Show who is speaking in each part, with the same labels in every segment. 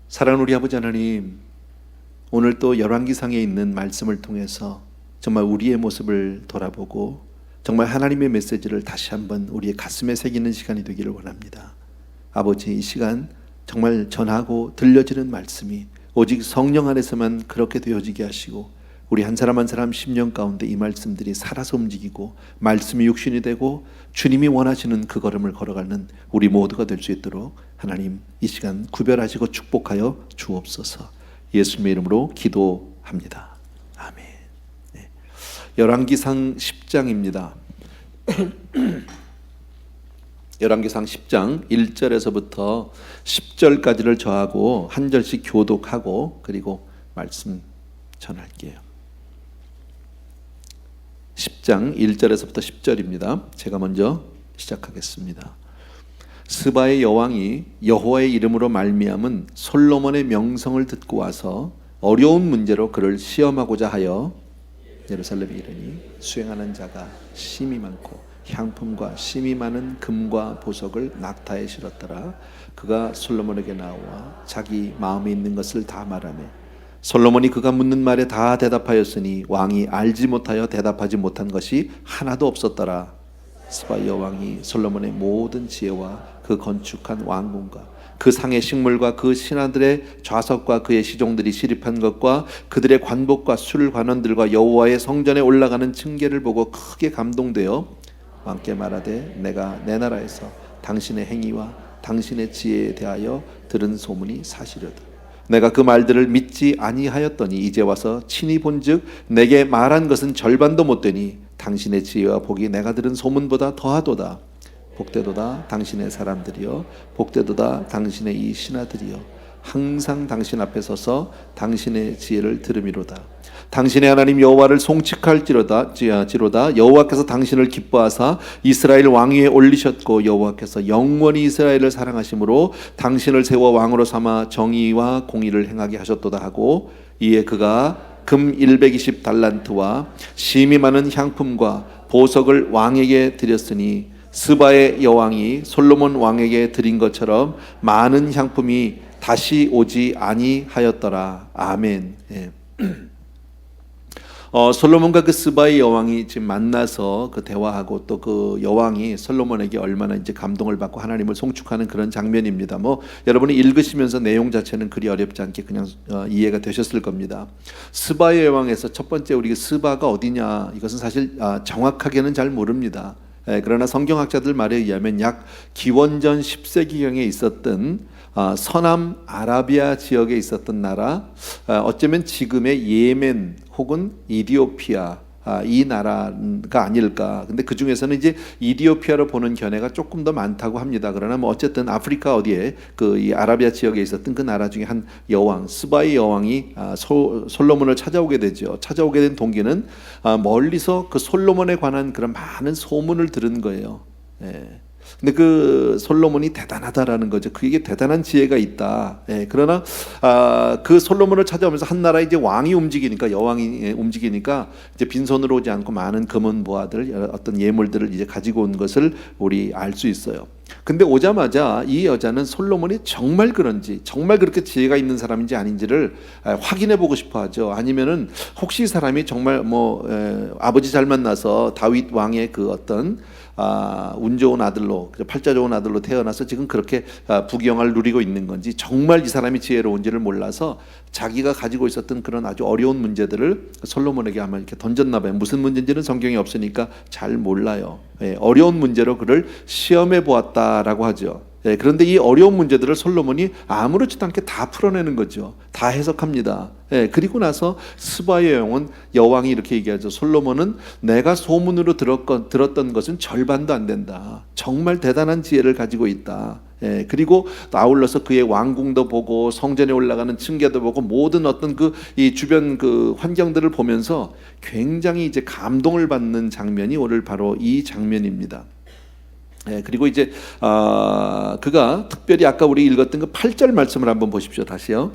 Speaker 1: 사랑하는 우리 아버지 하나님, 오늘 또 열왕기상에 있는 말씀을 통해서 정말 우리의 모습을 돌아보고 정말 하나님의 메시지를 다시 한번 우리의 가슴에 새기는 시간이 되기를 원합니다. 아버지, 이 시간 정말 전하고 들려지는 말씀이 오직 성령 안에서만 그렇게 되어지게 하시고 우리 한 사람 한 사람 심령 가운데 이 말씀들이 살아서 움직이고 말씀이 육신이 되고 주님이 원하시는 그 걸음을 걸어가는 우리 모두가 될 수 있도록 하나님 이 시간 구별하시고 축복하여 주옵소서. 예수님의 이름으로 기도합니다. 아멘. 네. 열왕기상 10장입니다. 열왕기상 10장 1절에서부터 10절까지를 저하고 한 절씩 교독하고 그리고 말씀 전할게요. 10장 1절에서부터 10절입니다. 제가 먼저 시작하겠습니다. 스바의 여왕이 여호와의 이름으로 말미암은 솔로몬의 명성을 듣고 와서 어려운 문제로 그를 시험하고자 하여 예루살렘에 이르니 수행하는 자가 심히 많고 향품과 심히 많은 금과 보석을 낙타에 실었더라. 그가 솔로몬에게 나와 자기 마음에 있는 것을 다 말하매 솔로몬이 그가 묻는 말에 다 대답하였으니 왕이 알지 못하여 대답하지 못한 것이 하나도 없었더라. 스바 여왕이 솔로몬의 모든 지혜와 그 건축한 왕궁과 그 상의 식물과 그 신하들의 좌석과 그의 시종들이 시립한 것과 그들의 관복과 술 관원들과 여호와의 성전에 올라가는 층계를 보고 크게 감동되어 왕께 말하되 내가 내 나라에서 당신의 행위와 당신의 지혜에 대하여 들은 소문이 사실이다. 내가 그 말들을 믿지 아니하였더니 이제 와서 친히 본즉 내게 말한 것은 절반도 못 되니 당신의 지혜와 복이 내가 들은 소문보다 더하도다. 복되도다 당신의 사람들이여, 복되도다 당신의 이 신하들이여, 항상 당신 앞에 서서 당신의 지혜를 들음이로다. 당신의 하나님 여호와를 송축할지로다. 여호와께서 당신을 기뻐하사 이스라엘 왕위에 올리셨고 여호와께서 영원히 이스라엘을 사랑하심으로 당신을 세워 왕으로 삼아 정의와 공의를 행하게 하셨도다 하고, 이에 그가 금 120달란트와 심히 많은 향품과 보석을 왕에게 드렸으니 스바의 여왕이 솔로몬 왕에게 드린 것처럼 많은 향품이 다시 오지 아니하였더라. 아멘. 예. 솔로몬과 그 스바의 여왕이 지금 만나서 그 대화하고 또 그 여왕이 솔로몬에게 얼마나 이제 감동을 받고 하나님을 송축하는 그런 장면입니다. 뭐 여러분이 읽으시면서 내용 자체는 그리 어렵지 않게 그냥 이해가 되셨을 겁니다. 스바의 여왕에서 첫 번째 우리 스바가 어디냐, 이것은 사실 정확하게는 잘 모릅니다. 그러나 성경학자들 말에 의하면 약 기원전 10세기경에 있었던 서남 아라비아 지역에 있었던 나라, 어쩌면 지금의 예멘 혹은 이디오피아, 이 나라가 아닐까. 근데 그 중에서는 이제 이디오피아로 보는 견해가 조금 더 많다고 합니다. 그러나 뭐 어쨌든 아프리카 어디에 그 이 아라비아 지역에 있었던 그 나라 중에 한 여왕, 스바의 여왕이 솔로몬을 찾아오게 되죠. 찾아오게 된 동기는 멀리서 그 솔로몬에 관한 그런 많은 소문을 들은 거예요. 예. 근데 그 솔로몬이 대단하다라는 거죠. 그에게 대단한 지혜가 있다. 예, 그러나 그 솔로몬을 찾아오면서 한 나라에 이제 왕이 움직이니까, 여왕이 움직이니까 이제 빈손으로 오지 않고 많은 금은 보화들, 어떤 예물들을 이제 가지고 온 것을 우리 알 수 있어요. 근데 오자마자 이 여자는 솔로몬이 정말 그런지, 정말 그렇게 지혜가 있는 사람인지 아닌지를 확인해 보고 싶어 하죠. 아니면은 혹시 이 사람이 정말 아버지 잘 만나서 다윗 왕의 그 어떤 운 좋은 아들로, 팔자 좋은 아들로 태어나서 지금 그렇게 부귀영화를 누리고 있는 건지, 정말 이 사람이 지혜로운지를 몰라서 자기가 가지고 있었던 그런 아주 어려운 문제들을 솔로몬에게 아마 이렇게 던졌나 봐요. 무슨 문제인지는 성경이 없으니까 잘 몰라요. 어려운 문제로 그를 시험해 보았다라고 하죠. 그런데 이 어려운 문제들을 솔로몬이 아무렇지도 않게 다 풀어내는 거죠. 다 해석합니다. 그리고 나서 스바의 여왕이 이렇게 얘기하죠. 솔로몬은 내가 소문으로 들었던 것은 절반도 안 된다. 정말 대단한 지혜를 가지고 있다. 그리고 아울러서 그의 왕궁도 보고 성전에 올라가는 층계도 보고 모든 어떤 이 주변 그 환경들을 보면서 굉장히 이제 감동을 받는 장면이 오늘 바로 이 장면입니다. 그리고 이제 그가 특별히 아까 우리 읽었던 그 8절 말씀을 한번 보십시오. 다시요.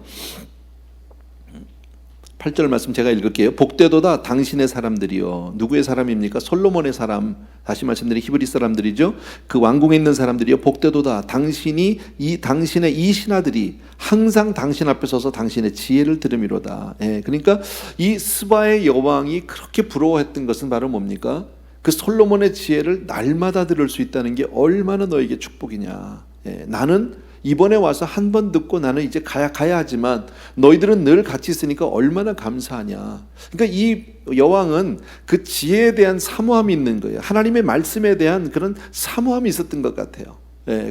Speaker 1: 8절 말씀 제가 읽을게요. 복되도다 당신의 사람들이요. 누구의 사람입니까? 솔로몬의 사람. 다시 말씀드린 히브리 사람들이죠. 그 왕궁에 있는 사람들이요. 복되도다 당신의 이 신하들이 항상 당신 앞에 서서 당신의 지혜를 들음이로다. 그러니까 이 스바의 여왕이 그렇게 부러워했던 것은 바로 뭡니까? 그 솔로몬의 지혜를 날마다 들을 수 있다는 게 얼마나 너에게 축복이냐. 나는 이번에 와서 한 번 듣고 나는 이제 가야 하지만 너희들은 늘 같이 있으니까 얼마나 감사하냐. 그러니까 이 여왕은 그 지혜에 대한 사모함이 있는 거예요. 하나님의 말씀에 대한 그런 사모함이 있었던 것 같아요.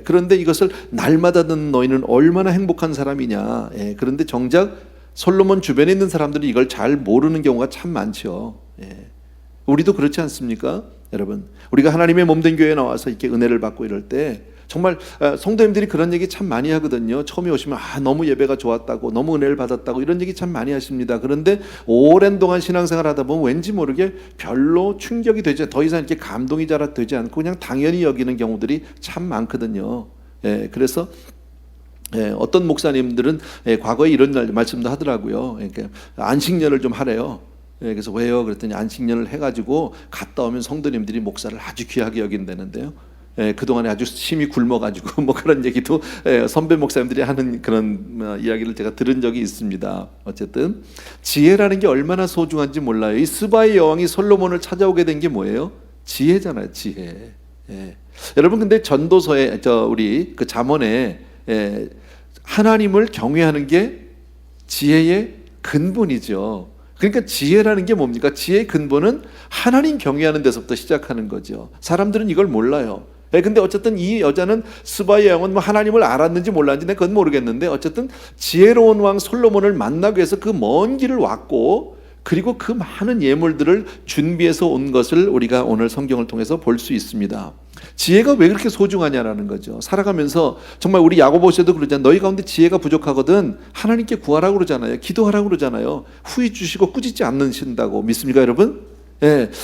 Speaker 1: 그런데 이것을 날마다 듣는 너희는 얼마나 행복한 사람이냐. 그런데 정작 솔로몬 주변에 있는 사람들이 이걸 잘 모르는 경우가 참 많죠. 우리도 그렇지 않습니까? 여러분, 우리가 하나님의 몸된 교회에 나와서 이렇게 은혜를 받고 이럴 때 정말 성도님들이 그런 얘기 참 많이 하거든요. 처음에 오시면 너무 예배가 좋았다고, 너무 은혜를 받았다고 이런 얘기 참 많이 하십니다. 그런데 오랜 동안 신앙생활 하다 보면 왠지 모르게 별로 충격이 되지, 더 이상 이렇게 감동이 잘 되지 않고 그냥 당연히 여기는 경우들이 참 많거든요. 그래서 어떤 목사님들은 과거에 이런 말씀도 하더라고요. 그러니까 안식년을 좀 하래요. 그래서 왜요? 그랬더니 안식년을 해가지고 갔다 오면 성도님들이 목사를 아주 귀하게 여긴다는데요. 그동안에 아주 심히 굶어가지고 뭐 그런 얘기도 선배 목사님들이 하는 그런 이야기를 제가 들은 적이 있습니다. 어쨌든 지혜라는 게 얼마나 소중한지 몰라요. 이 스바의 여왕이 솔로몬을 찾아오게 된 게 뭐예요? 지혜잖아요. 지혜. 여러분, 근데 전도서에 우리 그 잠언에 하나님을 경외하는 게 지혜의 근본이죠. 그러니까 지혜라는 게 뭡니까? 지혜의 근본은 하나님 경외하는 데서부터 시작하는 거죠. 사람들은 이걸 몰라요. 근데 어쨌든 이 여자는 스바의 여왕은 뭐 하나님을 알았는지 몰랐는지 내가 그건 모르겠는데 어쨌든 지혜로운 왕 솔로몬을 만나기 위해서 그 먼 길을 왔고 그리고 그 많은 예물들을 준비해서 온 것을 우리가 오늘 성경을 통해서 볼 수 있습니다. 지혜가 왜 그렇게 소중하냐라는 거죠. 살아가면서 정말 우리 야고보서도 그러잖아요. 너희 가운데 지혜가 부족하거든 하나님께 구하라고 그러잖아요. 기도하라고 그러잖아요. 후히 주시고 꾸짖지 않으신다고 믿습니까, 여러분?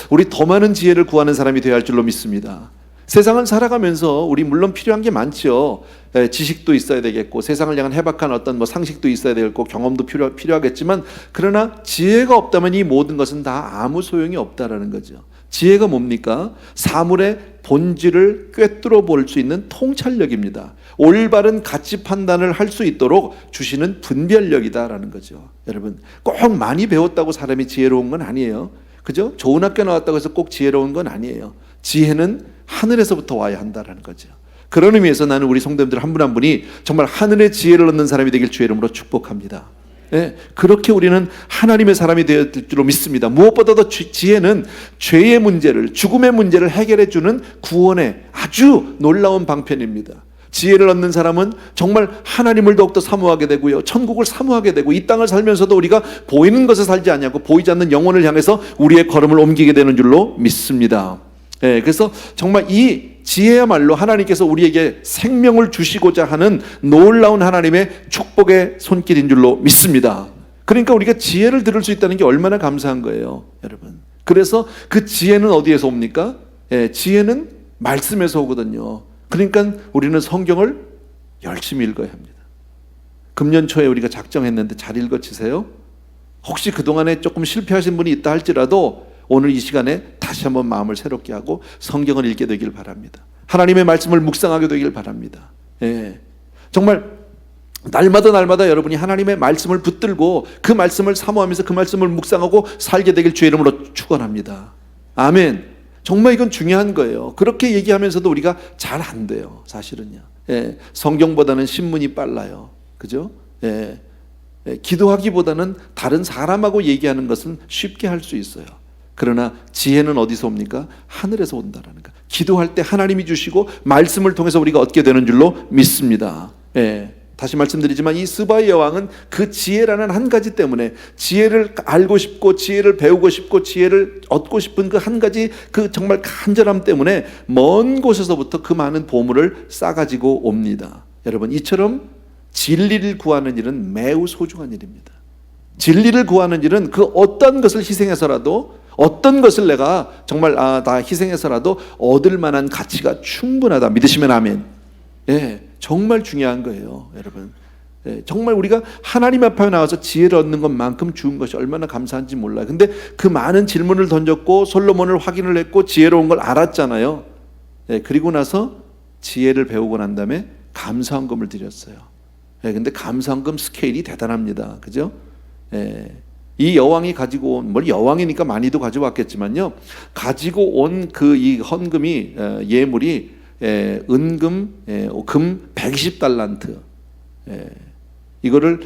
Speaker 1: 우리 더 많은 지혜를 구하는 사람이 되어야 할 줄로 믿습니다. 세상을 살아가면서 우리 물론 필요한 게 많죠. 지식도 있어야 되겠고 세상을 향한 해박한 어떤 상식도 있어야 되겠고 경험도 필요하겠지만 그러나 지혜가 없다면 이 모든 것은 다 아무 소용이 없다라는 거죠. 지혜가 뭡니까? 사물의 본질을 꿰뚫어 볼 수 있는 통찰력입니다. 올바른 가치 판단을 할 수 있도록 주시는 분별력이다라는 거죠. 여러분, 꼭 많이 배웠다고 사람이 지혜로운 건 아니에요. 그죠? 좋은 학교 나왔다고 해서 꼭 지혜로운 건 아니에요. 지혜는 하늘에서부터 와야 한다라는 거죠. 그런 의미에서 나는 우리 성도님들 한 분 한 분이 정말 하늘의 지혜를 얻는 사람이 되길 주의 이름으로 축복합니다. 그렇게 우리는 하나님의 사람이 되어야 될 줄로 믿습니다. 무엇보다도 지혜는 죄의 문제를, 죽음의 문제를 해결해 주는 구원의 아주 놀라운 방편입니다. 지혜를 얻는 사람은 정말 하나님을 더욱더 사모하게 되고요, 천국을 사모하게 되고 이 땅을 살면서도 우리가 보이는 것에 살지 않냐고 보이지 않는 영혼을 향해서 우리의 걸음을 옮기게 되는 줄로 믿습니다. 그래서 정말 이 지혜야말로 하나님께서 우리에게 생명을 주시고자 하는 놀라운 하나님의 축복의 손길인 줄로 믿습니다. 그러니까 우리가 지혜를 들을 수 있다는 게 얼마나 감사한 거예요, 여러분. 그래서 그 지혜는 어디에서 옵니까? 지혜는 말씀에서 오거든요. 그러니까 우리는 성경을 열심히 읽어야 합니다. 금년 초에 우리가 작정했는데 잘 읽어지세요? 혹시 그동안에 조금 실패하신 분이 있다 할지라도 오늘 이 시간에 다시 한번 마음을 새롭게 하고 성경을 읽게 되길 바랍니다. 하나님의 말씀을 묵상하게 되길 바랍니다. 정말 날마다 여러분이 하나님의 말씀을 붙들고 그 말씀을 사모하면서 그 말씀을 묵상하고 살게 되길 주의 이름으로 축원합니다. 아멘. 정말 이건 중요한 거예요. 그렇게 얘기하면서도 우리가 잘 안 돼요, 사실은요. 성경보다는 신문이 빨라요. 그죠? 기도하기보다는 다른 사람하고 얘기하는 것은 쉽게 할 수 있어요. 그러나 지혜는 어디서 옵니까? 하늘에서 온다라는 거. 기도할 때 하나님이 주시고 말씀을 통해서 우리가 얻게 되는 줄로 믿습니다. 다시 말씀드리지만 이 스바의 여왕은 그 지혜라는 한 가지 때문에 지혜를 알고 싶고 지혜를 배우고 싶고 지혜를 얻고 싶은 그 한 가지 그 정말 간절함 때문에 먼 곳에서부터 그 많은 보물을 싸가지고 옵니다. 여러분, 이처럼 진리를 구하는 일은 매우 소중한 일입니다. 진리를 구하는 일은 그 어떤 것을 희생해서라도 어떤 것을 내가 정말 다 희생해서라도 얻을 만한 가치가 충분하다. 믿으시면 아멘. 정말 중요한 거예요, 여러분. 정말 우리가 하나님 앞에 나와서 지혜를 얻는 것만큼 주은 것이 얼마나 감사한지 몰라요. 근데 그 많은 질문을 던졌고 솔로몬을 확인을 했고 지혜로운 걸 알았잖아요. 그리고 나서 지혜를 배우고 난 다음에 감사헌금을 드렸어요. 근데 감사헌금 스케일이 대단합니다. 그죠? 이 여왕이 가지고 온, 여왕이니까 많이도 가져왔겠지만요, 가지고 온 그 이 헌금이, 예물이 은금, 금 120달란트, 이거를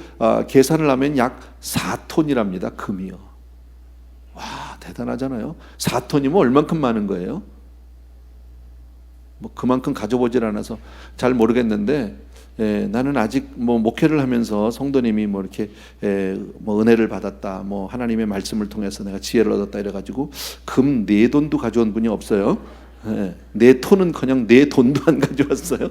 Speaker 1: 계산을 하면 약 4톤이랍니다. 금이요. 와, 대단하잖아요. 4톤이면 얼만큼 많은 거예요? 그만큼 가져보질 않아서 잘 모르겠는데, 나는 아직 목회를 하면서 성도님이 이렇게 은혜를 받았다, 하나님의 말씀을 통해서 내가 지혜를 얻었다 이래가지고 금 4돈도 가져온 분이 없어요. 4톤은커녕 4돈도 안 가져왔어요.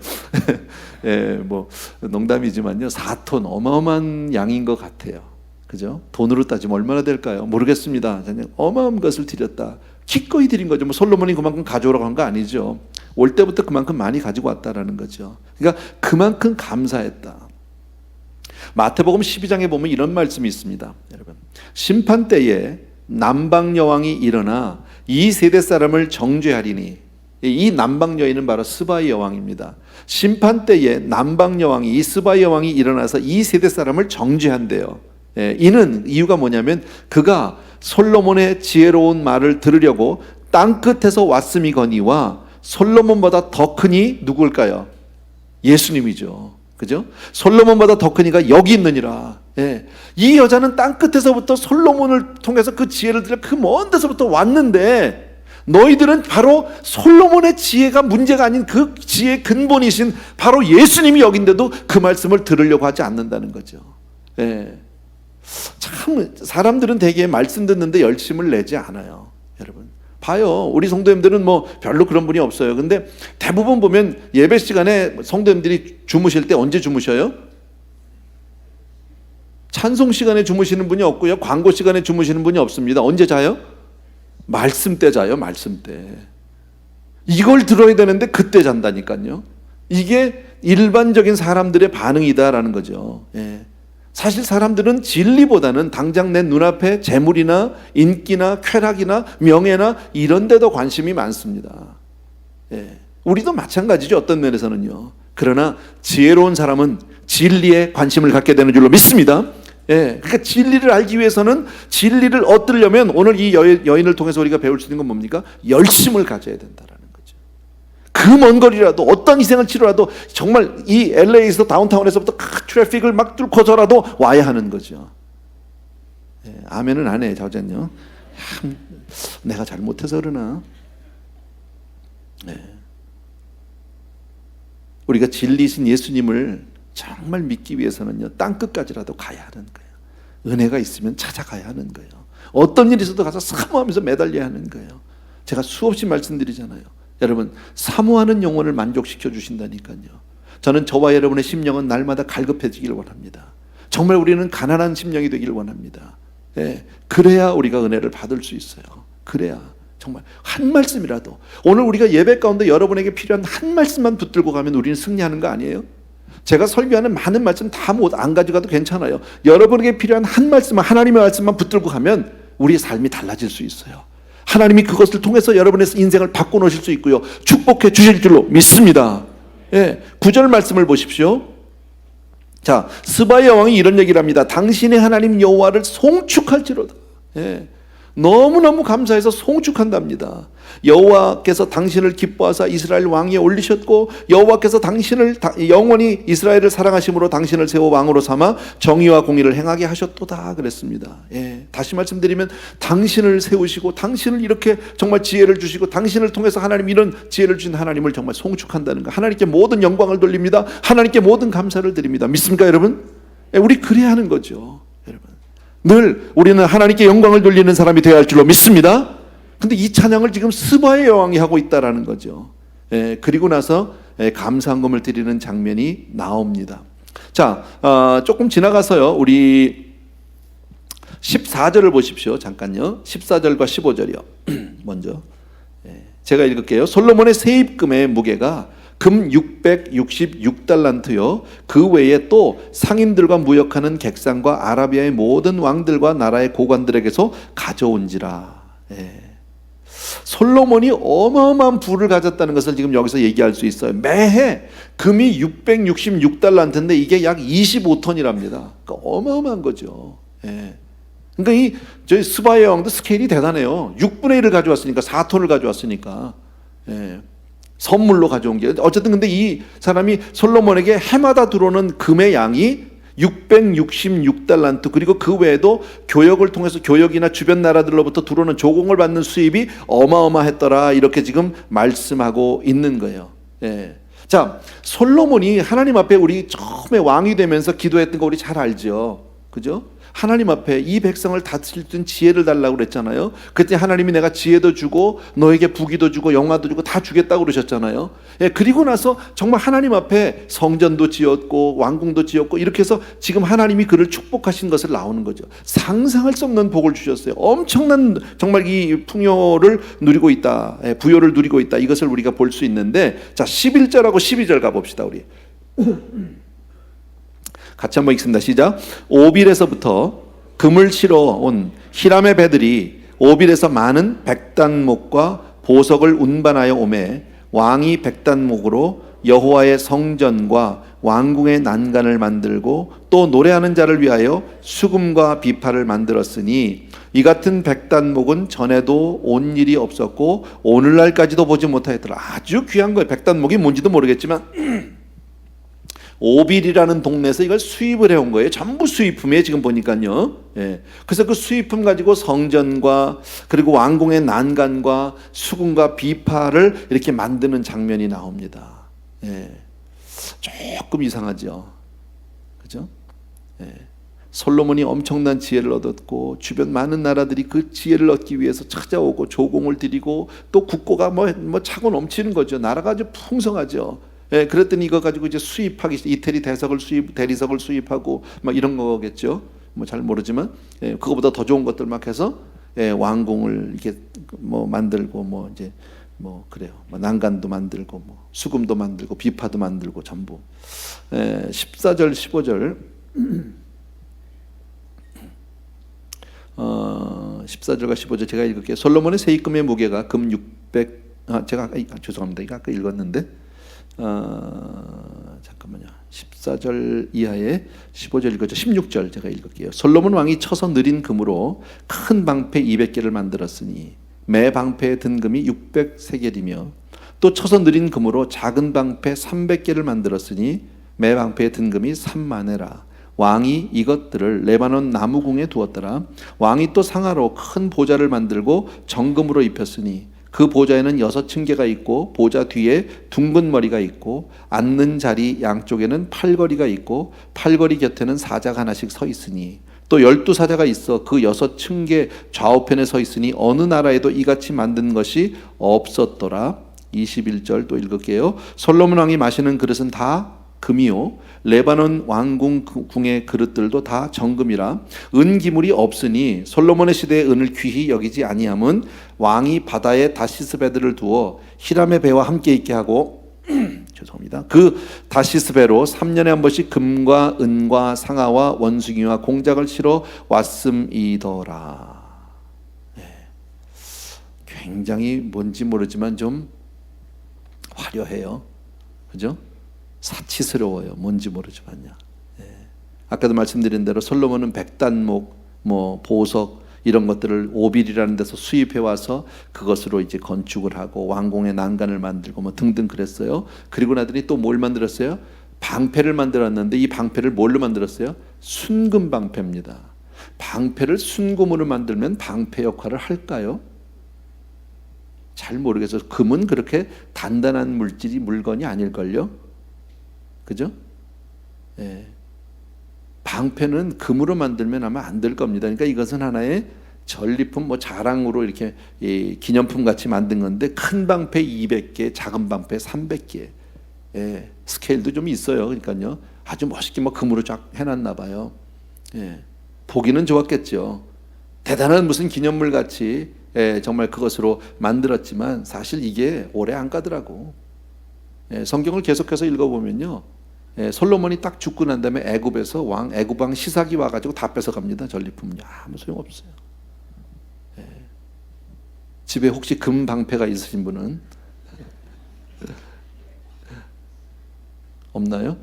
Speaker 1: 농담이지만요, 4톤 어마어마한 양인 것 같아요. 그죠? 돈으로 따지면 얼마나 될까요? 모르겠습니다. 그냥 어마어마한 것을 드렸다. 기꺼이 드린 거죠. 솔로몬이 그만큼 가져오라고 한 거 아니죠. 올 때부터 그만큼 많이 가지고 왔다라는 거죠. 그러니까 그만큼 감사했다. 마태복음 12장에 보면 이런 말씀이 있습니다. 여러분, 심판 때에 남방 여왕이 일어나 이 세대 사람을 정죄하리니, 이 남방 여인은 바로 스바이 여왕입니다. 심판 때에 남방 여왕이, 이 스바이 여왕이 일어나서 이 세대 사람을 정죄한대요. 이는 이유가 뭐냐면 그가 솔로몬의 지혜로운 말을 들으려고 땅끝에서 왔음이거니와 솔로몬보다 더 크니 누구일까요? 예수님이죠. 그죠? 솔로몬보다 더 크니가 여기 있느니라. 이 여자는 땅끝에서부터 솔로몬을 통해서 그 지혜를 들여 그 먼 데서부터 왔는데, 너희들은 바로 솔로몬의 지혜가 문제가 아닌 그 지혜의 근본이신 바로 예수님이 여긴데도 그 말씀을 들으려고 하지 않는다는 거죠. 참 사람들은 되게 말씀 듣는데 열심을 내지 않아요. 여러분 봐요. 우리 성도님들은 별로 그런 분이 없어요. 근데 대부분 보면 예배 시간에 성도님들이 주무실 때 언제 주무셔요? 찬송 시간에 주무시는 분이 없고요, 광고 시간에 주무시는 분이 없습니다. 언제 자요? 말씀 때 자요. 말씀 때. 이걸 들어야 되는데 그때 잔다니까요. 이게 일반적인 사람들의 반응이다라는 거죠. 사실 사람들은 진리보다는 당장 내 눈앞에 재물이나 인기나 쾌락이나 명예나 이런 데도 관심이 많습니다. 우리도 마찬가지죠, 어떤 면에서는요. 그러나 지혜로운 사람은 진리에 관심을 갖게 되는 줄로 믿습니다. 그러니까 진리를 알기 위해서는, 진리를 얻으려면 오늘 이 여인을 통해서 우리가 배울 수 있는 건 뭡니까? 열심을 가져야 된다라는 거죠. 그 먼 거리라도, 어떤 희생을 치르라도, 정말 이 LA에서 다운타운에서부터 트래픽을 막 뚫고서라도 와야 하는 거죠. 아멘은 안 해, 저전요. 내가 잘못해서 그러나. 우리가 진리신 예수님을 정말 믿기 위해서는요, 땅끝까지라도 가야 하는 거예요. 은혜가 있으면 찾아가야 하는 거예요. 어떤 일이 있어도 가서 사모하면서 매달려야 하는 거예요. 제가 수없이 말씀드리잖아요. 여러분, 사모하는 영혼을 만족시켜 주신다니까요. 저는 저와 여러분의 심령은 날마다 갈급해지길 원합니다. 정말 우리는 가난한 심령이 되길 원합니다. 그래야 우리가 은혜를 받을 수 있어요. 그래야 정말 한 말씀이라도, 오늘 우리가 예배 가운데 여러분에게 필요한 한 말씀만 붙들고 가면 우리는 승리하는 거 아니에요? 제가 설교하는 많은 말씀 다 안 가져가도 괜찮아요. 여러분에게 필요한 한 말씀만, 하나님의 말씀만 붙들고 가면 우리의 삶이 달라질 수 있어요. 하나님이 그것을 통해서 여러분의 인생을 바꿔놓으실 수 있고요, 축복해 주실 줄로 믿습니다. 9절 말씀을 보십시오. 자, 스바의 여왕이 이런 얘기를 합니다. 당신의 하나님 여호와를 송축할지로다. 너무너무 감사해서 송축한답니다. 여호와께서 당신을 기뻐하사 이스라엘 왕위에 올리셨고, 여호와께서 당신을 영원히 이스라엘을 사랑하심으로 당신을 세워 왕으로 삼아 정의와 공의를 행하게 하셨도다 그랬습니다. 다시 말씀드리면, 당신을 세우시고 당신을 이렇게 정말 지혜를 주시고 당신을 통해서 하나님, 이런 지혜를 주신 하나님을 정말 송축한다는 거, 하나님께 모든 영광을 돌립니다. 하나님께 모든 감사를 드립니다. 믿습니까 여러분? 우리 그래야 하는 거죠. 여러분, 늘 우리는 하나님께 영광을 돌리는 사람이 되어야 할 줄로 믿습니다. 근데 이 찬양을 지금 스바의 여왕이 하고 있다라는 거죠. 그리고 나서 감사헌금을 드리는 장면이 나옵니다. 자, 조금 지나가서요, 우리 14절을 보십시오. 잠깐요. 14절과 15절이요. 먼저 제가 읽을게요. 솔로몬의 세입금의 무게가 금 666달란트요. 그 외에 또 상인들과 무역하는 객상과 아라비아의 모든 왕들과 나라의 고관들에게서 가져온지라. 예. 솔로몬이 어마어마한 부를 가졌다는 것을 지금 여기서 얘기할 수 있어요. 매해 금이 666달란트인데 이게 약 25톤이랍니다. 그러니까 어마어마한 거죠. 예. 그러니까 저희 스바야 왕도 스케일이 대단해요. 6분의 1을 가져왔으니까, 4톤을 가져왔으니까. 예. 선물로 가져온 게. 어쨌든 근데 이 사람이 솔로몬에게 해마다 들어오는 금의 양이 666달란트, 그리고 그 외에도 교역을 통해서 교역이나 주변 나라들로부터 들어오는 조공을 받는 수입이 어마어마했더라, 이렇게 지금 말씀하고 있는 거예요. 예. 자, 솔로몬이 하나님 앞에 우리 처음에 왕이 되면서 기도했던 거 우리 잘 알죠. 그죠? 하나님 앞에 이 백성을 다스릴 수 있는 지혜를 달라고 그랬잖아요. 그때 하나님이 내가 지혜도 주고 너에게 부귀도 주고 영화도 주고 다 주겠다고 그러셨잖아요. 예, 그리고 나서 정말 하나님 앞에 성전도 지었고 왕궁도 지었고 이렇게 해서 지금 하나님이 그를 축복하신 것을 나오는 거죠. 상상할 수 없는 복을 주셨어요. 엄청난 정말 이 풍요를 누리고 있다, 예, 부요를 누리고 있다, 이것을 우리가 볼 수 있는데, 자 11절하고 12절 가봅시다. 우리 같이 한번 읽습니다. 시작. 오빌에서부터 금을 실어 온 히람의 배들이 오빌에서 많은 백단목과 보석을 운반하여 오매 왕이 백단목으로 여호와의 성전과 왕궁의 난간을 만들고 또 노래하는 자를 위하여 수금과 비파를 만들었으니 이 같은 백단목은 전에도 온 일이 없었고 오늘날까지도 보지 못하였더라. 아주 귀한 거예요. 백단목이 뭔지도 모르겠지만 오빌이라는 동네에서 이걸 수입을 해온 거예요. 전부 수입품이에요. 지금 보니까요. 예. 그래서 그 수입품 가지고 성전과 그리고 왕궁의 난간과 수금과 비파를 이렇게 만드는 장면이 나옵니다. 예. 조금 이상하죠. 그죠? 예. 솔로몬이 엄청난 지혜를 얻었고 주변 많은 나라들이 그 지혜를 얻기 위해서 찾아오고 조공을 드리고 또 국고가 뭐 차고 넘치는 거죠. 나라가 아주 풍성하죠. 예, 그랬더니 이거 가지고 이제 수입하기, 이태리 대리석을 수입하고 막 이런 거겠죠. 뭐 잘 모르지만, 예, 그거보다 더 좋은 것들 막 해서, 예, 왕궁을 이렇게 뭐 만들고 뭐 이제 뭐 그래요. 뭐 난간도 만들고 뭐 수금도 만들고 비파도 만들고 전부. 14절 15절 14절과 15절 제가 읽을게요. 솔로몬의 세입금의 무게가 금 600, 죄송합니다. 이거 아까 읽었는데. 잠깐만요. 14절 이하에 15절 읽었죠. 16절 제가 읽을게요. 솔로몬 왕이 쳐서 느린 금으로 큰 방패 200개를 만들었으니 매 방패의 든 금이 600세겔이며 또 쳐서 느린 금으로 작은 방패 300개를 만들었으니 매 방패의 든 금이 3만회라. 왕이 이것들을 레바논 나무궁에 두었더라. 왕이 또 상하로 큰 보좌를 만들고 정금으로 입혔으니 그 보좌에는 6층계가 있고 보좌 뒤에 둥근 머리가 있고 앉는 자리 양쪽에는 팔걸이가 있고 팔걸이 곁에는 사자가 하나씩 서 있으니 또 12사자가 있어 그 6층계 좌우편에 서 있으니 어느 나라에도 이같이 만든 것이 없었더라. 21절 또 읽을게요. 솔로몬 왕이 마시는 그릇은 다 금이요 레바논 왕궁의 그릇들도 다 정금이라. 은기물이 없으니 솔로몬의 시대의 은을 귀히 여기지 아니함은 왕이 바다에 다시스 배들을 두어 히람의 배와 함께 있게 하고 죄송합니다. 그 다시스 배로 3년에 한 번씩 금과 은과 상아와 원숭이와 공작을 실어 왔음이더라. 네. 굉장히 뭔지 모르지만 좀 화려해요. 그죠? 사치스러워요. 뭔지 모르지만요. 예. 아까도 말씀드린 대로 솔로몬은 백단목, 뭐 보석 이런 것들을 오빌이라는 데서 수입해 와서 그것으로 이제 건축을 하고 왕궁의 난간을 만들고 뭐 등등 그랬어요. 그리고 나더니 또 뭘 만들었어요? 방패를 만들었는데 이 방패를 뭘로 만들었어요? 순금 방패입니다. 방패를 순금으로 만들면 방패 역할을 할까요? 잘 모르겠어요. 금은 그렇게 단단한 물건이 아닐걸요. 그죠? 예. 방패는 금으로 만들면 아마 안 될 겁니다. 그러니까 이것은 하나의 전리품, 뭐 자랑으로 이렇게 기념품 같이 만든 건데 큰 방패 200개, 작은 방패 300개. 예. 스케일도 좀 있어요. 그러니까요. 아주 멋있게 뭐 금으로 쫙 해놨나 봐요. 예. 보기는 좋았겠죠. 대단한 무슨 기념물 같이, 예, 정말 그것으로 만들었지만 사실 이게 오래 안 가더라고. 성경을 계속해서 읽어보면요, 솔로몬이 딱 죽고 난 다음에 애굽에서 애굽 왕 시삭이 와가지고 다 뺏어갑니다. 전리품 아무 소용없어요. 집에 혹시 금 방패가 있으신 분은 없나요?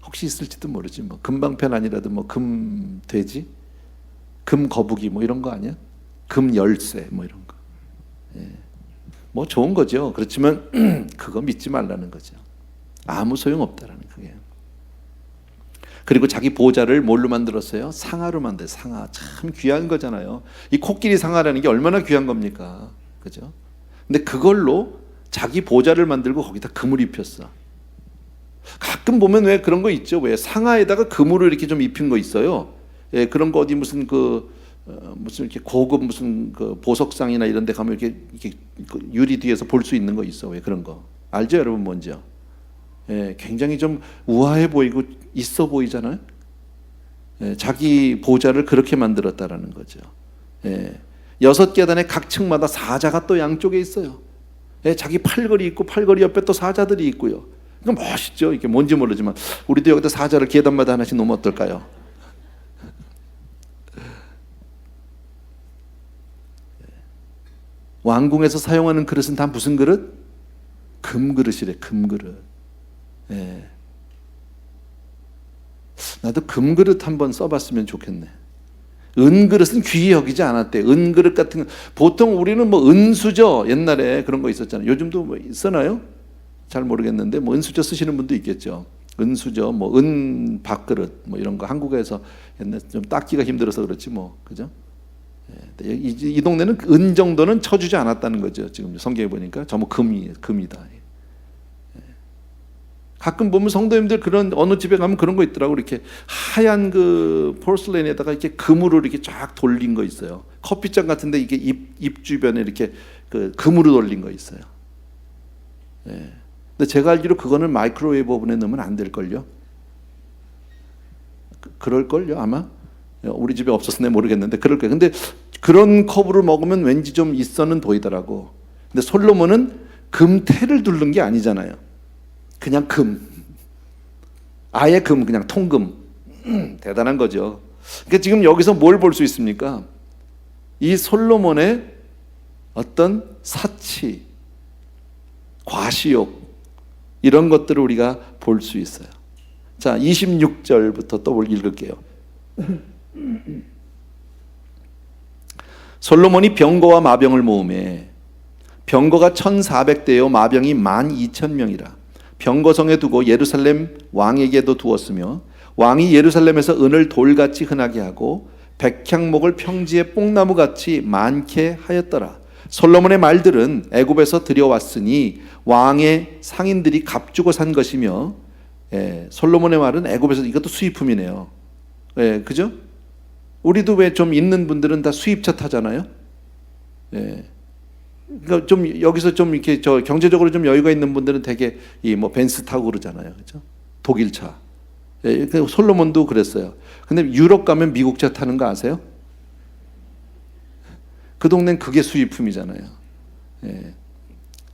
Speaker 1: 혹시 있을지도 모르지. 뭐 금방패는 아니라도 뭐 금 돼지, 금 거북이 뭐 이런 거 아니야? 금 열쇠 뭐 이런 거. 뭐 좋은 거죠. 그렇지만 그거 믿지 말라는 거죠. 아무 소용 없다라는 그게. 그리고 자기 보좌를 뭘로 만들었어요? 상아로 만들. 상아 참 귀한 거잖아요. 이 코끼리 상아라는 게 얼마나 귀한 겁니까? 그죠? 근데 그걸로 자기 보좌를 만들고 거기다 금을 입혔어. 가끔 보면 왜 그런 거 있죠? 왜 상아에다가 금으로 이렇게 좀 입힌 거 있어요? 그런 거 어디 무슨 무슨 이렇게 고급 무슨 보석상이나 이런 데 가면 이렇게 유리 뒤에서 볼 수 있는 거 있어. 왜 그런 거 알죠, 여러분? 뭔지요? 굉장히 좀 우아해 보이고 있어 보이잖아요. 자기 보좌를 그렇게 만들었다라는 거죠. 6계단의 각 층마다 사자가 또 양쪽에 있어요. 자기 팔걸이 있고 팔걸이 옆에 또 사자들이 있고요. 이거 멋있죠. 이게 뭔지 모르지만 우리도 여기다 사자를 계단마다 하나씩 놓으면 어떨까요? 왕궁에서 사용하는 그릇은 다 무슨 그릇? 금그릇이래. 금그릇. 나도 금그릇 한번 써봤으면 좋겠네. 은그릇은 귀히 여기지 않았대. 은그릇 같은 거 보통 우리는 뭐 은수저 옛날에 그런 거 있었잖아요. 요즘도 뭐 쓰나요? 잘 모르겠는데 뭐 은수저 쓰시는 분도 있겠죠. 은수저, 뭐 은밥그릇 뭐 이런 거 한국에서 옛날 좀 닦기가 힘들어서 그렇지 뭐, 그죠? 이 동네는 은 정도는 쳐주지 않았다는 거죠. 지금 성경에 보니까 전부 금이다. 가끔 보면 성도님들 그런 어느 집에 가면 그런 거 있더라고. 이렇게 하얀 그 포슬레인에다가 이렇게 금으로 이렇게 쫙 돌린 거 있어요. 커피잔 같은데 이게 입 주변에 이렇게 그 금으로 돌린 거 있어요. 근데 제가 알기로 그거는 마이크로웨이브 오븐에 넣으면 안 될 걸요. 그럴 걸요 아마. 우리 집에 없어서 내가 모르겠는데 그럴 거예요. 근데 그런 컵으로 먹으면 왠지 좀 있어는 보이더라고. 근데 솔로몬은 금태를 두른 게 아니잖아요. 그냥 금, 아예 금, 그냥 통금. 대단한 거죠. 그러니까 지금 여기서 뭘 볼 수 있습니까? 이 솔로몬의 어떤 사치, 과시욕 이런 것들을 우리가 볼 수 있어요. 자, 26절부터 또 읽을게요. 솔로몬이 병거와 마병을 모으매 병거가 1,400대요 마병이 12,000명이라. 병거성에 두고 예루살렘 왕에게도 두었으며 왕이 예루살렘에서 은을 돌같이 흔하게 하고 백향목을 평지에 뽕나무같이 많게 하였더라. 솔로몬의 말들은 애굽에서 들여왔으니 왕의 상인들이 값주고 산 것이며, 솔로몬의 말은 애굽에서, 이것도 수입품이네요. 그죠? 우리도 왜 좀 있는 분들은 다 수입차 타잖아요. 그러니까 좀 여기서 좀 이렇게 경제적으로 좀 여유가 있는 분들은 되게 이 뭐 벤츠 타고 그러잖아요, 그죠? 독일차. 솔로몬도 그랬어요. 근데 유럽 가면 미국차 타는 거 아세요? 그 동네는 그게 수입품이잖아요.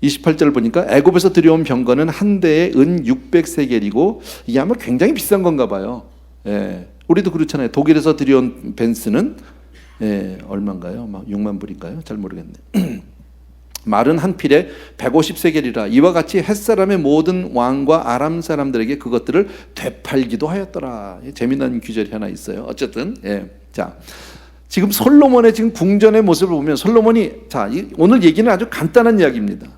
Speaker 1: 28절 보니까 애굽에서 들여온 병거는 한 대에 은 600세겔이고 이게 아마 굉장히 비싼 건가 봐요. 우리도 그렇잖아요. 독일에서 들여온 벤츠는 얼마인가요? 막 6만 불인가요? 잘 모르겠네. 말은 한 필에 150세겔이라. 이와 같이 햇사람의 모든 왕과 아람 사람들에게 그것들을 되팔기도 하였더라. 재미난 규절이 하나 있어요. 어쨌든 자, 지금 솔로몬의 지금 궁전의 모습을 보면 솔로몬이, 자, 오늘 얘기는 아주 간단한 이야기입니다.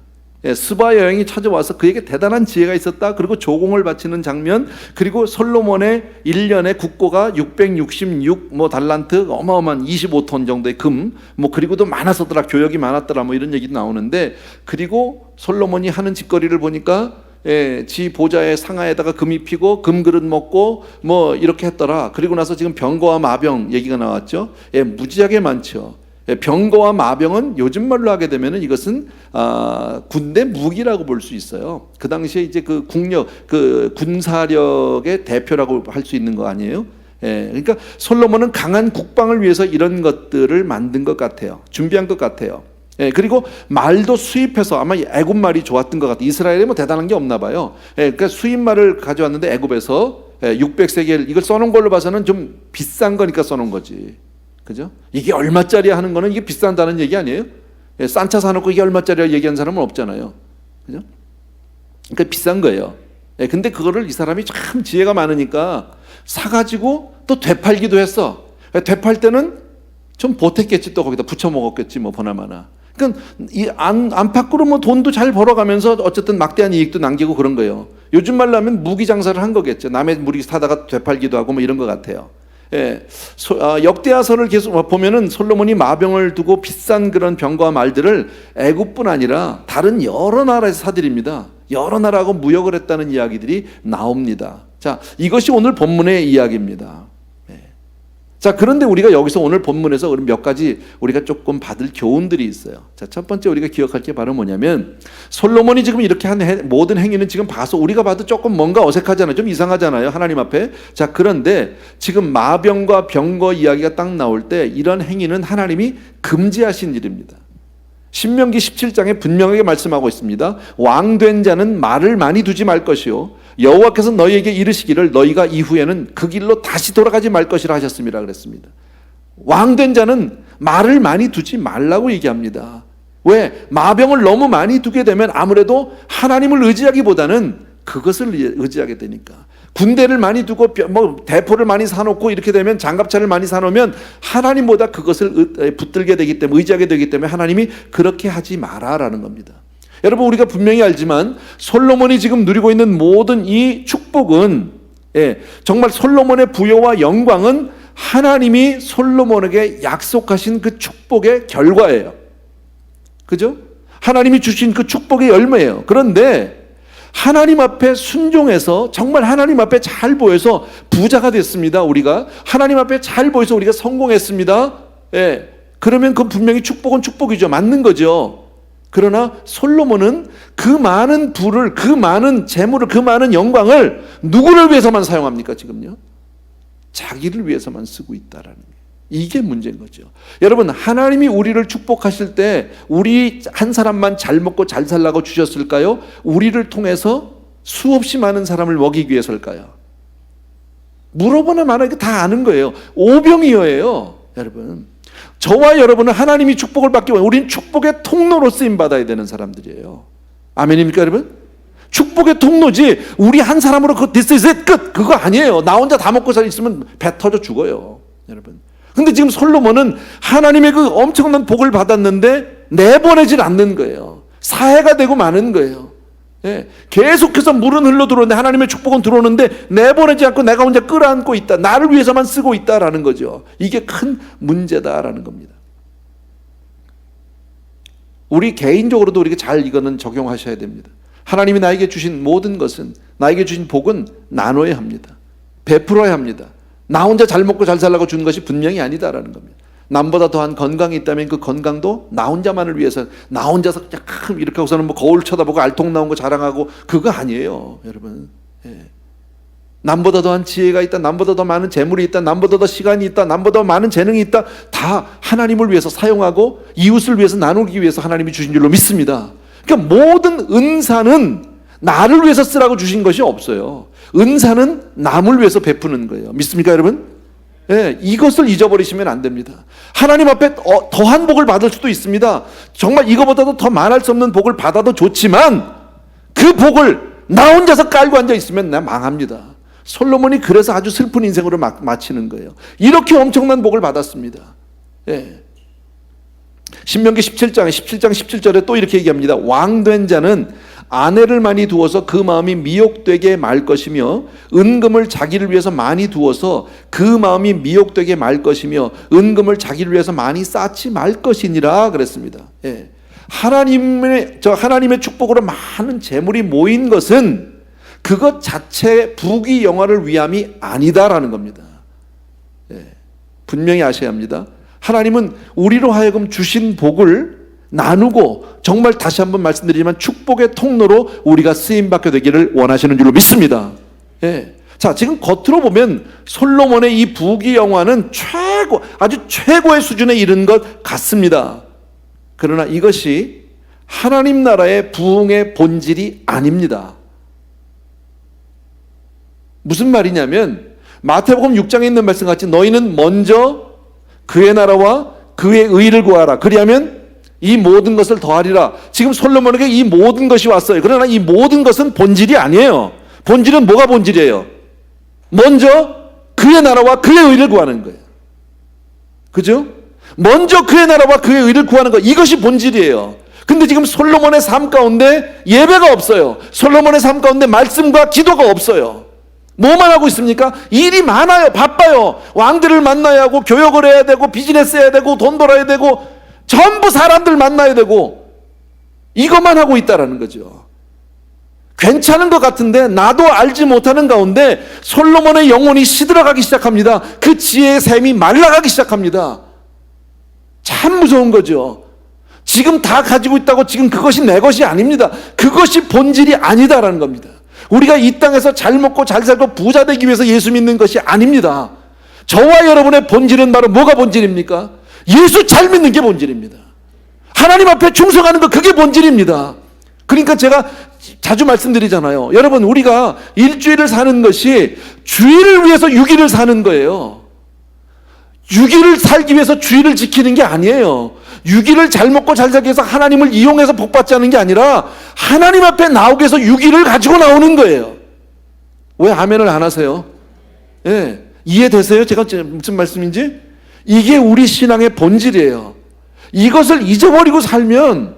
Speaker 1: 스바 여행이 찾아와서 그에게 대단한 지혜가 있었다. 그리고 조공을 바치는 장면, 그리고 솔로몬의 1년의 국고가 666 달란트, 어마어마한 25톤 정도의 금, 그리고도 많았었더라, 교역이 많았더라, 이런 얘기도 나오는데, 그리고 솔로몬이 하는 짓거리를 보니까 지 보좌의 상하에다가 금 입히고 금그릇 먹고 이렇게 했더라. 그리고 나서 지금 병거와 마병 얘기가 나왔죠. 무지하게 많죠. 병거와 마병은 요즘 말로 하게 되면은 이것은 군대 무기라고 볼 수 있어요. 그 당시에 이제 그 국력, 그 군사력의 대표라고 할 수 있는 거 아니에요? 그러니까 솔로몬은 강한 국방을 위해서 이런 것들을 만든 것 같아요. 준비한 것 같아요. 예, 그리고 말도 수입해서 아마 애굽 말이 좋았던 것 같아요. 이스라엘에 뭐 대단한 게 없나 봐요. 예, 그러니까 수입 말을 가져왔는데 애굽에서 600세겔 이걸 써놓은 걸로 봐서는 좀 비싼 거니까 써놓은 거지. 그죠? 이게 얼마짜리야 하는 거는 이게 비싼다는 얘기 아니에요? 예, 싼 차 사놓고 이게 얼마짜리야 얘기하는 사람은 없잖아요. 그죠? 그러니까 비싼 거예요. 예, 근데 그거를 이 사람이 참 지혜가 많으니까 사가지고 또 되팔기도 했어. 되팔 때는 좀 보탰겠지, 또 거기다 부쳐 먹었겠지, 뭐 보나마나. 그러니까 이 안팎으로 뭐 돈도 잘 벌어가면서 어쨌든 막대한 이익도 남기고 그런 거예요. 요즘 말로 하면 무기 장사를 한 거겠죠. 남의 무기 사다가 되팔기도 하고 뭐 이런 것 같아요. 예, 역대하서를 계속 보면은 솔로몬이 마병을 두고 비싼 그런 병거와 말들을 애굽뿐 아니라 다른 여러 나라에서 사들입니다. 여러 나라하고 무역을 했다는 이야기들이 나옵니다. 자, 이것이 오늘 본문의 이야기입니다. 자, 그런데 우리가 여기서 오늘 본문에서 몇 가지 우리가 조금 받을 교훈들이 있어요. 자, 첫 번째 우리가 기억할 게 바로 뭐냐면 솔로몬이 지금 이렇게 한 모든 행위는 지금 봐서 우리가 봐도 조금 뭔가 어색하잖아요. 좀 이상하잖아요. 하나님 앞에. 자, 그런데 지금 마병과 병거 이야기가 딱 나올 때 이런 행위는 하나님이 금지하신 일입니다. 신명기 17장에 분명하게 말씀하고 있습니다. 왕된 자는 말을 많이 두지 말 것이요 여호와께서 너희에게 이르시기를 너희가 이후에는 그 길로 다시 돌아가지 말 것이라 하셨습니다 그랬습니다. 왕된 자는 말을 많이 두지 말라고 얘기합니다. 왜? 마병을 너무 많이 두게 되면 아무래도 하나님을 의지하기보다는 그것을 의지하게 되니까. 군대를 많이 두고 뭐 대포를 많이 사놓고 이렇게 되면 장갑차를 많이 사놓으면 하나님보다 그것을 붙들게 되기 때문에, 의지하게 되기 때문에 하나님이 그렇게 하지 마라라는 겁니다. 여러분, 우리가 분명히 알지만 솔로몬이 지금 누리고 있는 모든 이 축복은, 정말 솔로몬의 부여와 영광은 하나님이 솔로몬에게 약속하신 그 축복의 결과예요. 그죠? 하나님이 주신 그 축복의 열매예요. 그런데 하나님 앞에 순종해서 정말 하나님 앞에 잘 보여서 부자가 됐습니다. 우리가 하나님 앞에 잘 보여서 우리가 성공했습니다. 그러면 그 분명히 축복은 축복이죠. 맞는 거죠. 그러나 솔로몬은 그 많은 부를, 그 많은 재물을, 그 많은 영광을 누구를 위해서만 사용합니까? 지금요? 자기를 위해서만 쓰고 있다라는 거예요. 이게 문제인 거죠. 여러분, 하나님이 우리를 축복하실 때 우리 한 사람만 잘 먹고 잘 살라고 주셨을까요? 우리를 통해서 수없이 많은 사람을 먹이기 위해서일까요? 물어보나 마나 다 아는 거예요. 오병이어예요. 여러분, 저와 여러분은 하나님이 축복을 받기 위해 우리는 축복의 통로로 쓰임받아야 되는 사람들이에요. 아멘입니까 여러분? 축복의 통로지 우리 한 사람으로 그 this is it 끝 그거 아니에요. 나 혼자 다 먹고 살 있으면 배 터져 죽어요. 여러분, 근데 지금 솔로몬은 하나님의 그 엄청난 복을 받았는데 내보내질 않는 거예요. 사해가 되고 마는 거예요. 계속해서 물은 흘러들어오는데 하나님의 축복은 들어오는데 내보내지 않고 내가 혼자 끌어안고 있다. 나를 위해서만 쓰고 있다라는 거죠. 이게 큰 문제다라는 겁니다. 우리 개인적으로도 우리가 잘 이거는 적용하셔야 됩니다. 하나님이 나에게 주신 모든 것은, 나에게 주신 복은 나눠야 합니다. 베풀어야 합니다. 나 혼자 잘 먹고 잘 살라고 주는 것이 분명히 아니다라는 겁니다. 남보다 더한 건강이 있다면 그 건강도 나 혼자만을 위해서, 나 혼자서 그냥 이렇게 하고서는 뭐 거울 쳐다보고 알통 나온 거 자랑하고 그거 아니에요, 여러분. 남보다 더한 지혜가 있다, 남보다 더 많은 재물이 있다, 남보다 더 시간이 있다, 남보다 더 많은 재능이 있다, 다 하나님을 위해서 사용하고 이웃을 위해서 나누기 위해서 하나님이 주신 줄로 믿습니다. 그러니까 모든 은사는 나를 위해서 쓰라고 주신 것이 없어요. 은사는 남을 위해서 베푸는 거예요. 믿습니까 여러분? 이것을 잊어버리시면 안 됩니다. 하나님 앞에 더한 복을 받을 수도 있습니다. 정말 이거보다도 더 말할 수 없는 복을 받아도 좋지만 그 복을 나 혼자서 깔고 앉아 있으면 나 망합니다. 솔로몬이 그래서 아주 슬픈 인생으로 마치는 거예요. 이렇게 엄청난 복을 받았습니다. 신명기 17장 17절에 또 이렇게 얘기합니다. 왕된 자는 아내를 많이 두어서 그 마음이 미혹되게 말 것이며 은금을 자기를 위해서 많이 두어서 그 마음이 미혹되게 말 것이며 은금을 자기를 위해서 많이 쌓지 말 것이니라 그랬습니다. 하나님의 축복으로 많은 재물이 모인 것은 그것 자체 부귀 영화를 위함이 아니다라는 겁니다. 분명히 아셔야 합니다. 하나님은 우리로 하여금 주신 복을 나누고 정말 다시 한번 말씀드리지만 축복의 통로로 우리가 쓰임받게 되기를 원하시는 줄로 믿습니다. 자, 지금 겉으로 보면 솔로몬의 이 부귀 영화는 아주 최고의 수준에 이른 것 같습니다. 그러나 이것이 하나님 나라의 부흥의 본질이 아닙니다. 무슨 말이냐면 마태복음 6장에 있는 말씀 같이 너희는 먼저 그의 나라와 그의 의를 구하라. 그리하면 이 모든 것을 더하리라. 지금 솔로몬에게 이 모든 것이 왔어요. 그러나 이 모든 것은 본질이 아니에요. 본질은 뭐가 본질이에요? 먼저 그의 나라와 그의 의를 구하는 거예요. 그죠? 먼저 그의 나라와 그의 의를 구하는 것, 이것이 본질이에요. 근데 지금 솔로몬의 삶 가운데 예배가 없어요. 솔로몬의 삶 가운데 말씀과 기도가 없어요. 뭐만 하고 있습니까? 일이 많아요. 바빠요. 왕들을 만나야 하고 교역을 해야 되고 비즈니스 해야 되고 돈 벌어야 되고 전부 사람들 만나야 되고 이것만 하고 있다라는 거죠. 괜찮은 것 같은데 나도 알지 못하는 가운데 솔로몬의 영혼이 시들어가기 시작합니다. 그 지혜의 샘이 말라가기 시작합니다. 참 무서운 거죠. 지금 다 가지고 있다고 지금 그것이 내 것이 아닙니다. 그것이 본질이 아니다라는 겁니다. 우리가 이 땅에서 잘 먹고 잘 살고 부자 되기 위해서 예수 믿는 것이 아닙니다. 저와 여러분의 본질은 바로 뭐가 본질입니까? 예수 잘 믿는 게 본질입니다. 하나님 앞에 충성하는 것, 그게 본질입니다. 그러니까 제가 자주 말씀드리잖아요. 여러분, 우리가 일주일을 사는 것이 주일을 위해서 6일을 사는 거예요. 6일을 살기 위해서 주일을 지키는 게 아니에요. 6일을 잘 먹고 잘 살기 위해서 하나님을 이용해서 복받지 않는 게 아니라 하나님 앞에 나오기 위해서 6일을 가지고 나오는 거예요. 왜 아멘을 안 하세요? 예, 이해되세요? 제가 무슨 말씀인지? 이게 우리 신앙의 본질이에요. 이것을 잊어버리고 살면,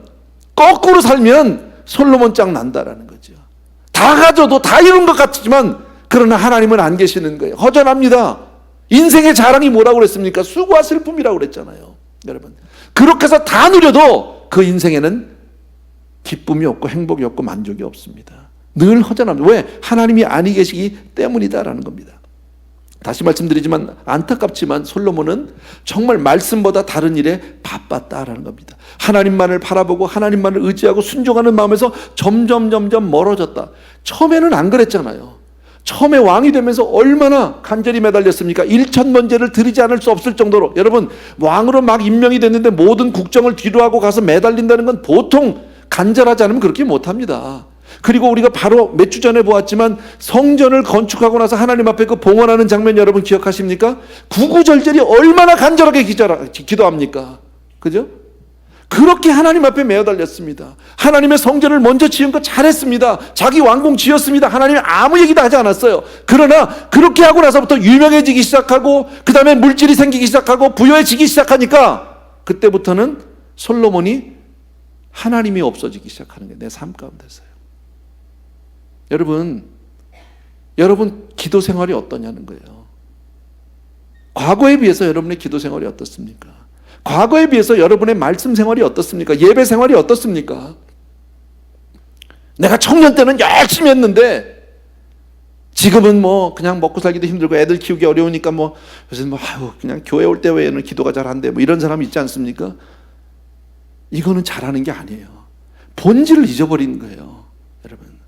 Speaker 1: 거꾸로 살면 솔로몬 짱 난다라는 거죠. 다 가져도 다 이룬 것 같지만 그러나 하나님은 안 계시는 거예요. 허전합니다. 인생의 자랑이 뭐라고 그랬습니까? 수고와 슬픔이라고 그랬잖아요. 여러분, 그렇게 해서 다 누려도 그 인생에는 기쁨이 없고 행복이 없고 만족이 없습니다. 늘 허전합니다. 왜? 하나님이 아니 계시기 때문이다라는 겁니다. 다시 말씀드리지만 안타깝지만 솔로몬은 정말 말씀보다 다른 일에 바빴다라는 겁니다. 하나님만을 바라보고 하나님만을 의지하고 순종하는 마음에서 점점 멀어졌다. 처음에는 안 그랬잖아요. 처음에 왕이 되면서 얼마나 간절히 매달렸습니까? 1,000번제를 드리지 않을 수 없을 정도로. 여러분, 왕으로 막 임명이 됐는데 모든 국정을 뒤로하고 가서 매달린다는 건 보통 간절하지 않으면 그렇게 못합니다. 그리고 우리가 바로 몇 주 전에 보았지만 성전을 건축하고 나서 하나님 앞에 그 봉헌하는 장면 여러분 기억하십니까? 구구절절히 얼마나 간절하게 기도합니까? 그죠? 그렇게 하나님 앞에 매어달렸습니다. 하나님의 성전을 먼저 지은 거 잘했습니다. 자기 왕궁 지었습니다. 하나님이 아무 얘기도 하지 않았어요. 그러나 그렇게 하고 나서부터 유명해지기 시작하고 그 다음에 물질이 생기기 시작하고 부여해지기 시작하니까 그때부터는 솔로몬이 하나님이 없어지기 시작하는 게 내 삶 가운데서요. 여러분 기도 생활이 어떠냐는 거예요. 과거에 비해서 여러분의 기도 생활이 어떻습니까? 과거에 비해서 여러분의 말씀 생활이 어떻습니까? 예배 생활이 어떻습니까? 내가 청년 때는 열심히 했는데 지금은 뭐 그냥 먹고 살기도 힘들고 애들 키우기 어려우니까 뭐 요새는 뭐 그냥 교회 올 때 외에는 기도가 잘 안 돼 뭐 이런 사람 있지 않습니까? 이거는 잘하는 게 아니에요. 본질을 잊어버리는 거예요. 여러분,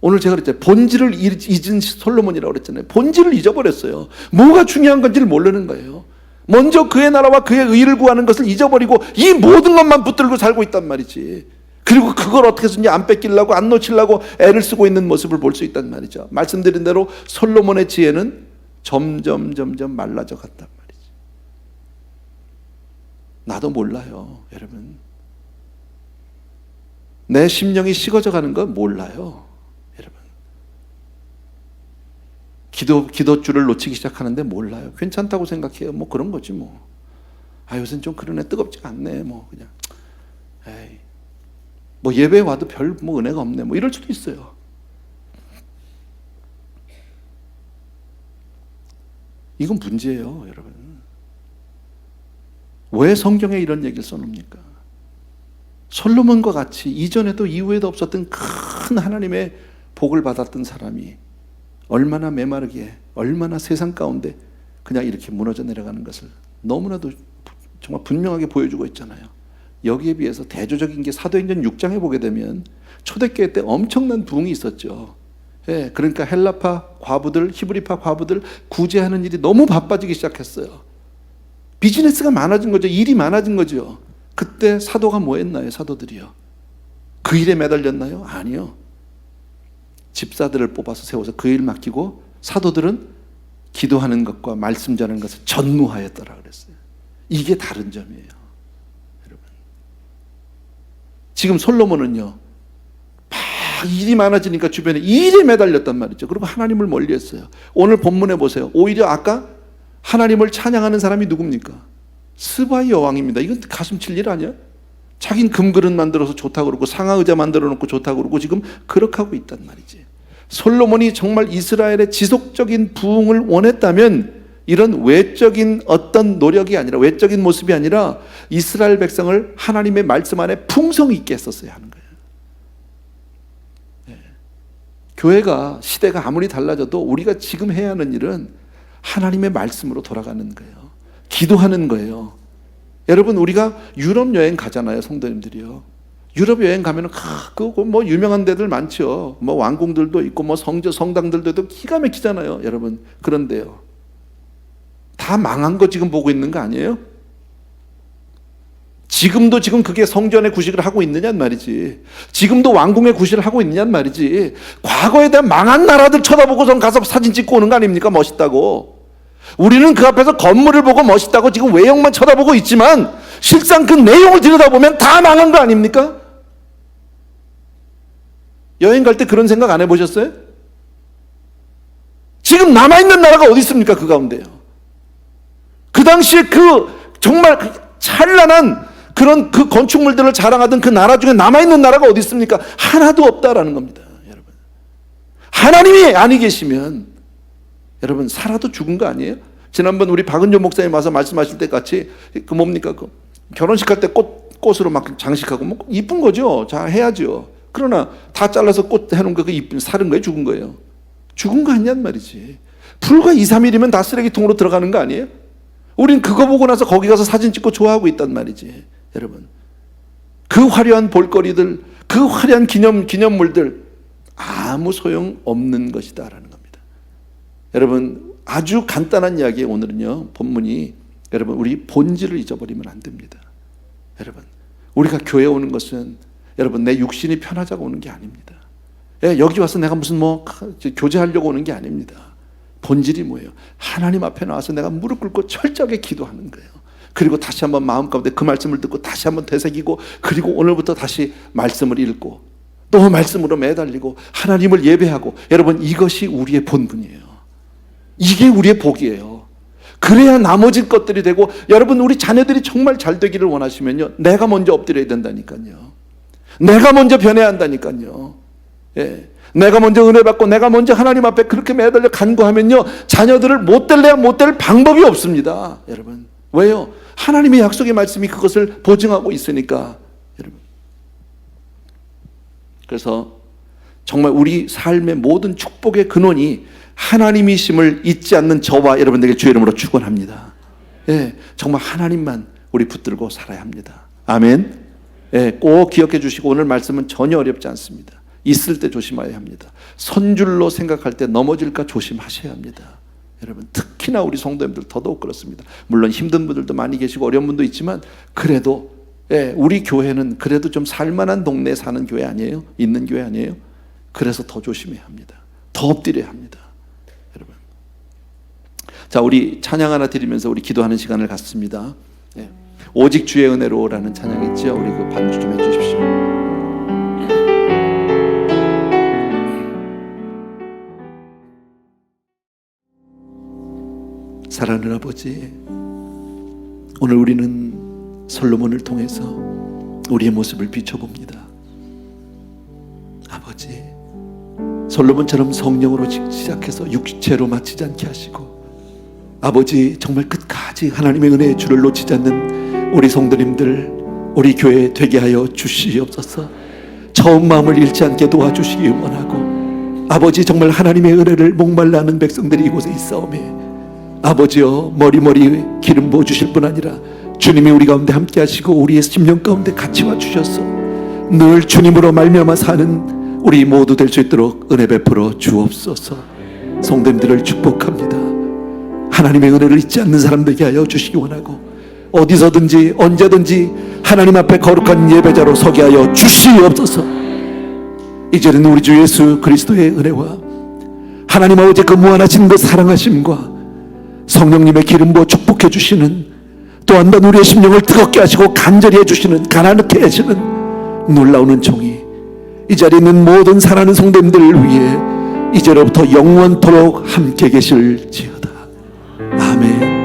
Speaker 1: 오늘 제가 그랬잖아요. 본질을 잊은 솔로몬이라고 그랬잖아요. 본질을 잊어버렸어요. 뭐가 중요한 건지를 모르는 거예요. 먼저 그의 나라와 그의 의를 구하는 것을 잊어버리고 이 모든 것만 붙들고 살고 있단 말이지. 그리고 그걸 어떻게 해서든지 안 뺏기려고 안 놓치려고 애를 쓰고 있는 모습을 볼 수 있단 말이죠. 말씀드린 대로 솔로몬의 지혜는 점점 말라져 갔단 말이지. 나도 몰라요, 여러분. 내 심령이 식어져 가는 건 몰라요, 여러분. 기도줄을 놓치기 시작하는데 몰라요. 괜찮다고 생각해요. 뭐 그런 거지 뭐. 요새는 좀 그러네, 뜨겁지가 않네, 뭐 그냥. 에이, 뭐 예배에 와도 별 뭐 은혜가 없네, 뭐 이럴 수도 있어요. 이건 문제예요, 여러분. 왜 성경에 이런 얘기를 써놓습니까? 솔로몬과 같이 이전에도 이후에도 없었던 큰 하나님의 복을 받았던 사람이 얼마나 메마르게, 얼마나 세상 가운데 그냥 이렇게 무너져 내려가는 것을 너무나도 정말 분명하게 보여주고 있잖아요. 여기에 비해서 대조적인 게 사도행전 6장에 보게 되면 초대교회 때 엄청난 부흥이 있었죠. 예, 그러니까 헬라파 과부들, 히브리파 과부들 구제하는 일이 너무 바빠지기 시작했어요. 비즈니스가 많아진 거죠. 일이 많아진 거죠. 그때 사도가 뭐 했나요? 사도들이요. 그 일에 매달렸나요? 아니요. 집사들을 뽑아서 세워서 그 일 맡기고 사도들은 기도하는 것과 말씀 전하는 것을 전무하였더라 그랬어요. 이게 다른 점이에요. 여러분. 지금 솔로몬은요. 막 일이 많아지니까 주변에 일에 매달렸단 말이죠. 그리고 하나님을 멀리했어요. 오늘 본문에 보세요. 오히려 아까 하나님을 찬양하는 사람이 누굽니까? 스바의 여왕입니다. 이건 가슴 칠 일 아니야? 자긴 금그릇 만들어서 좋다고 그러고 상하의자 만들어 놓고 좋다고 그러고 지금 그렇게 하고 있단 말이지. 솔로몬이 정말 이스라엘의 지속적인 부흥을 원했다면 이런 외적인 어떤 노력이 아니라, 외적인 모습이 아니라 이스라엘 백성을 하나님의 말씀 안에 풍성히 있게 했었어야 하는 거예요. 네. 교회가, 시대가 아무리 달라져도 우리가 지금 해야 하는 일은 하나님의 말씀으로 돌아가는 거예요. 기도하는 거예요. 여러분, 우리가 유럽 여행 가잖아요, 성도님들이요. 유럽 여행 가면은 그거 뭐 유명한 데들 많죠. 뭐 왕궁들도 있고 뭐 성당들도 기가 막히잖아요, 여러분. 그런데요, 다 망한 거 지금 보고 있는 거 아니에요? 지금도 지금 그게 성전의 구식을 하고 있느냔 말이지. 지금도 왕궁의 구식을 하고 있느냔 말이지. 과거에 대한 망한 나라들 쳐다보고선 가서 사진 찍고 오는 거 아닙니까? 멋있다고. 우리는 그 앞에서 건물을 보고 멋있다고 지금 외형만 쳐다보고 있지만 실상 그 내용을 들여다보면 다 망한 거 아닙니까? 여행 갈 때 그런 생각 안 해보셨어요? 지금 남아있는 나라가 어디 있습니까? 그 가운데요. 그 당시에 그 정말 찬란한 그런 그 건축물들을 자랑하던 그 나라 중에 남아있는 나라가 어디 있습니까? 하나도 없다라는 겁니다, 여러분. 하나님이 아니 계시면 여러분 살아도 죽은 거 아니에요? 지난번 우리 박은조 목사님 와서 말씀하실 때 같이 그 뭡니까? 그 결혼식 할 때 꽃으로 막 장식하고 뭐 이쁜 거죠. 자, 해야죠. 그러나 다 잘라서 꽃 해놓은 거 그 이쁜 사는 거예요? 죽은 거예요? 죽은 거 아니냔 말이지. 불과 2, 3일이면 다 쓰레기통으로 들어가는 거 아니에요? 우린 그거 보고 나서 거기 가서 사진 찍고 좋아하고 있단 말이지. 여러분, 그 화려한 볼거리들, 그 화려한 기념물들 아무 소용 없는 것이다라는 겁니다. 여러분, 아주 간단한 이야기에 오늘은요, 본문이 여러분 우리 본질을 잊어버리면 안 됩니다. 여러분, 우리가 교회 오는 것은 여러분 내 육신이 편하자고 오는 게 아닙니다. 여기 와서 내가 무슨 뭐 교제하려고 오는 게 아닙니다. 본질이 뭐예요? 하나님 앞에 나와서 내가 무릎 꿇고 철저하게 기도하는 거예요. 그리고 다시 한번 마음 가운데 그 말씀을 듣고 다시 한번 되새기고, 그리고 오늘부터 다시 말씀을 읽고 또 말씀으로 매달리고 하나님을 예배하고, 여러분 이것이 우리의 본분이에요. 이게 우리의 복이에요. 그래야 나머지 것들이 되고, 여러분 우리 자녀들이 정말 잘 되기를 원하시면요, 내가 먼저 엎드려야 된다니까요. 내가 먼저 변해야 한다니까요. 예. 내가 먼저 은혜 받고 내가 먼저 하나님 앞에 그렇게 매달려 간구하면요, 자녀들을 못 될래야 못 될 방법이 없습니다, 여러분. 왜요? 하나님의 약속의 말씀이 그것을 보증하고 있으니까, 여러분. 그래서 정말 우리 삶의 모든 축복의 근원이 하나님이심을 잊지 않는 저와 여러분들에게 주의 이름으로 축원합니다. 예, 정말 하나님만 우리 붙들고 살아야 합니다. 아멘. 예, 꼭 기억해 주시고, 오늘 말씀은 전혀 어렵지 않습니다. 있을 때 조심해야 합니다. 선줄로 생각할 때 넘어질까 조심하셔야 합니다. 여러분, 특히나 우리 성도님들 더더욱 그렇습니다. 물론 힘든 분들도 많이 계시고 어려운 분도 있지만, 그래도 우리 교회는 그래도 좀 살만한 동네에 사는 교회 아니에요? 있는 교회 아니에요? 그래서 더 조심해야 합니다. 더 엎드려야 합니다, 여러분. 자, 우리 찬양 하나 드리면서 우리 기도하는 시간을 갖습니다. 오직 주의 은혜로라는 찬양 있죠? 우리 그 반주 좀 해주십시오. 사랑하는 아버지, 오늘 우리는 솔로몬을 통해서 우리의 모습을 비춰봅니다. 아버지, 솔로몬처럼 성령으로 시작해서 육체로 마치지 않게 하시고, 아버지 정말 끝까지 하나님의 은혜의 줄을 놓치지 않는 우리 성도님들, 우리 교회 되게 하여 주시옵소서. 처음 마음을 잃지 않게 도와주시기 원하고, 아버지 정말 하나님의 은혜를 목말라 하는 백성들이 이곳에 있사오매, 아버지여 머리 기름 부어주실 뿐 아니라 주님이 우리 가운데 함께 하시고 우리의 심령 가운데 같이 와주셔서 늘 주님으로 말미암아 사는 우리 모두 될 수 있도록 은혜 베풀어 주옵소서. 성도님들을 축복합니다. 하나님의 은혜를 잊지 않는 사람 되게 하여 주시기 원하고, 어디서든지 언제든지 하나님 앞에 거룩한 예배자로 서게 하여 주시옵소서. 이제는 우리 주 예수 그리스도의 은혜와 하나님 아버지 그 무한하신 그 사랑하심과 성령님의 기름 부어 축복해 주시는, 또 한 번 우리의 심령을 뜨겁게 하시고 간절히 해주시는, 가난하게 하시는 놀라운 은총이 이 자리에 있는 모든 사랑하는 성도님들을 위해 이제로부터 영원토록 함께 계실지어다. 아멘.